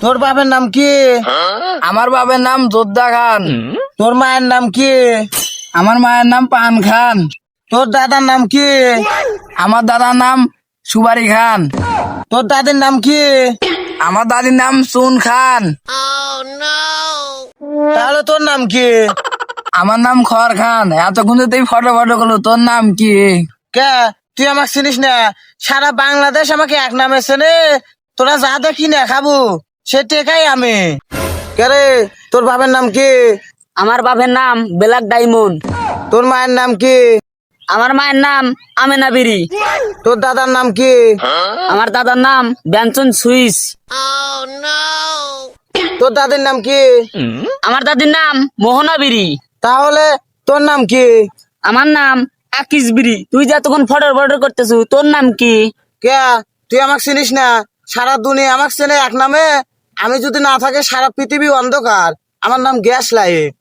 তোর বাপের নাম কি? আমার বাবার নাম যোদ্ধা খান। তোর মায়ের নাম কি? আমার মায়ের নাম পান খান। তোর দাদার নাম কি? আমার দাদার নাম সুবারি খান। তোর দাদির নাম কি? আমার দাদির নাম সুন খান। তাহলে তোর নাম কি? আমার নাম খর খান। এতক্ষণ তুই ফটো ফটো করলো, তোর নাম কি? কে? তুই আমাকে চিনিস না? সারা বাংলাদেশ আমাকে এক নামে চেনে। তোরা যা দেখি না খাবো সে টেকাই আমি। কে রে, তোর বাপের নাম কি? আমার বাপের নাম ব্ল্যাক ডায়মন্ড। তোর মায়ের নাম কি? আমার মায়ের নাম আমেনা বিরি। তোর দাদার নাম কি? আমার দাদার নাম ব্যঞ্জন সুইস। তোর দাদির নাম কি? আমার দাদির নাম মোহনা বিরি। তাহলে তোর নাম কি? আমার নাম আকিস বিরি। তুই যে এতক্ষণ ফটোর ফটো করতেছ, তোর নাম কি? কে? তুই আমাকে চিনিস না? সারা দুনিয়া আমাকে চেনে এক নামে। আমি যদি না থাকে সারা পৃথিবী অন্ধকার। আমার নাম গ্যাস লাইট।